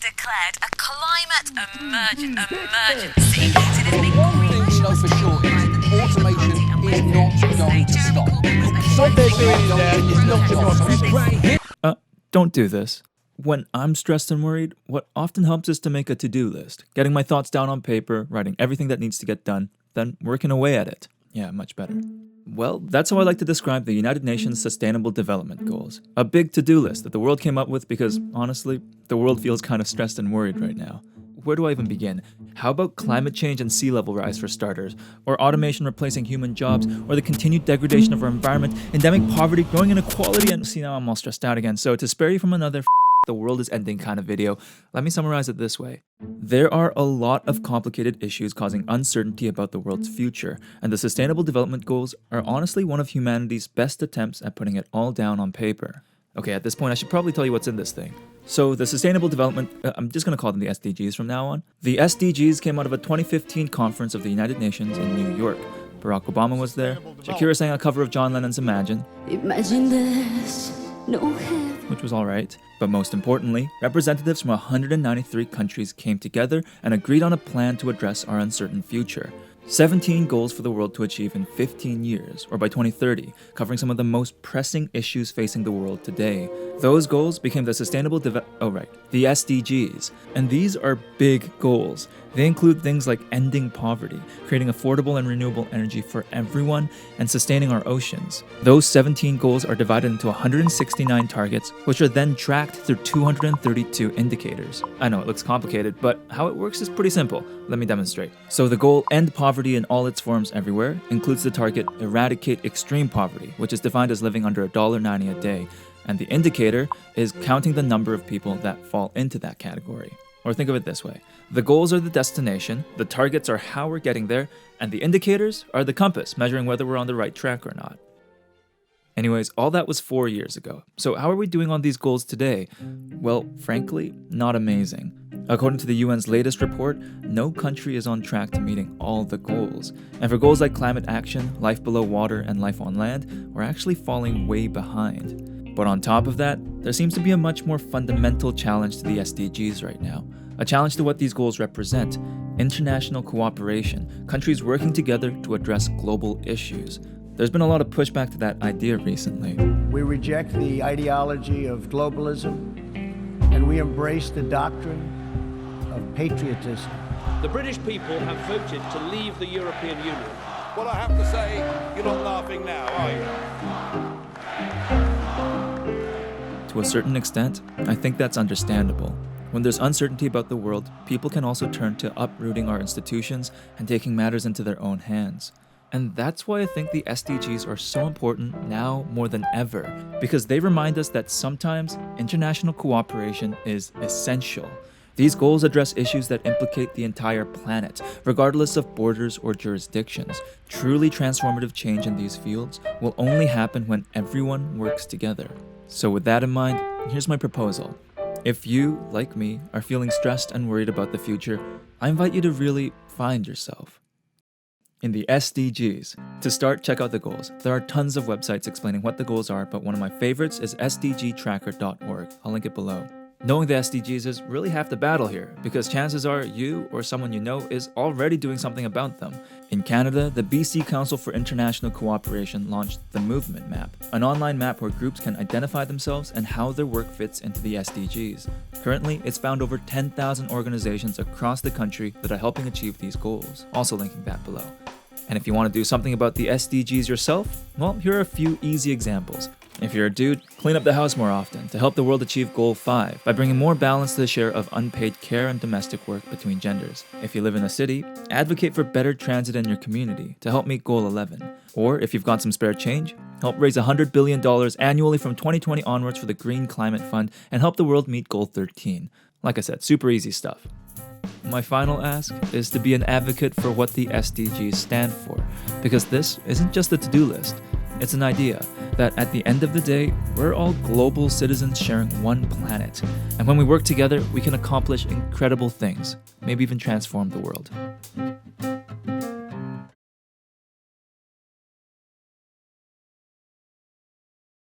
declared a climate emergency. One thing we know for sure is automation is not going to stop. What they're doing there is not democracy. Don't do this. When I'm stressed and worried, what often helps is to make a to-do list, getting my thoughts down on paper, writing everything that needs to get done, then working away at it. Yeah, much better. Well, that's how I like to describe the United Nations Sustainable Development Goals. A big to-do list that the world came up with because, honestly, the world feels kind of stressed and worried right now. Where do I even begin? How about climate change and sea level rise for starters? Or automation replacing human jobs? Or the continued degradation of our environment, endemic poverty, growing inequality, and see, now I'm all stressed out again. So to spare you from another the world is ending kind of video, let me summarize it this way. There are a lot of complicated issues causing uncertainty about the world's future, and the Sustainable Development Goals are honestly one of humanity's best attempts at putting it all down on paper. Okay, at this point I should probably tell you what's in this thing. So the Sustainable Development, I'm just going to call them the SDGs from now on. The SDGs came out of a 2015 conference of the United Nations in New York. Barack Obama was there. Shakira sang a cover of John Lennon's Imagine. Imagine this, no heaven. Which was alright. But most importantly, representatives from 193 countries came together and agreed on a plan to address our uncertain future. 17 goals for the world to achieve in 15 years, or by 2030, covering some of the most pressing issues facing the world today. Those goals became the the SDGs. And these are big goals. They include things like ending poverty, creating affordable and renewable energy for everyone, and sustaining our oceans. Those 17 goals are divided into 169 targets, which are then tracked through 232 indicators. I know it looks complicated, but how it works is pretty simple. Let me demonstrate. So the goal, end poverty in all its forms everywhere, includes the target, eradicate extreme poverty, which is defined as living under $1.90 a day. And the indicator is counting the number of people that fall into that category. Or think of it this way. The goals are the destination, the targets are how we're getting there, and the indicators are the compass, measuring whether we're on the right track or not. Anyways, all that was 4 years ago. So how are we doing on these goals today? Well, frankly, not amazing. According to the UN's latest report, no country is on track to meeting all the goals. And for goals like climate action, life below water, and life on land, we're actually falling way behind. But on top of that, there seems to be a much more fundamental challenge to the SDGs right now. A challenge to what these goals represent: international cooperation, countries working together to address global issues. There's been a lot of pushback to that idea recently. We reject the ideology of globalism, and we embrace the doctrine of patriotism. The British people have voted to leave the European Union. Well, I have to say, you're not laughing now, are you? To a certain extent, I think that's understandable. When there's uncertainty about the world, people can also turn to uprooting our institutions and taking matters into their own hands. And that's why I think the SDGs are so important now more than ever, because they remind us that sometimes international cooperation is essential. These goals address issues that implicate the entire planet, regardless of borders or jurisdictions. Truly transformative change in these fields will only happen when everyone works together. So with that in mind, here's my proposal. If you, like me, are feeling stressed and worried about the future, I invite you to really find yourself in the SDGs. To start, check out the goals. There are tons of websites explaining what the goals are, but one of my favorites is sdgtracker.org. I'll link it below. Knowing the SDGs is really half the battle here, because chances are you or someone you know is already doing something about them. In Canada, the BC Council for International Cooperation launched the Movement Map, an online map where groups can identify themselves and how their work fits into the SDGs. Currently, it's found over 10,000 organizations across the country that are helping achieve these goals, also linking that below. And if you want to do something about the SDGs yourself, well, here are a few easy examples. If you're a dude, clean up the house more often to help the world achieve Goal 5 by bringing more balance to the share of unpaid care and domestic work between genders. If you live in a city, advocate for better transit in your community to help meet Goal 11. Or if you've got some spare change, help raise $100 billion annually from 2020 onwards for the Green Climate Fund and help the world meet Goal 13. Like I said, super easy stuff. My final ask is to be an advocate for what the SDGs stand for, because this isn't just a to-do list. It's an idea that at the end of the day, we're all global citizens sharing one planet. And when we work together, we can accomplish incredible things, maybe even transform the world.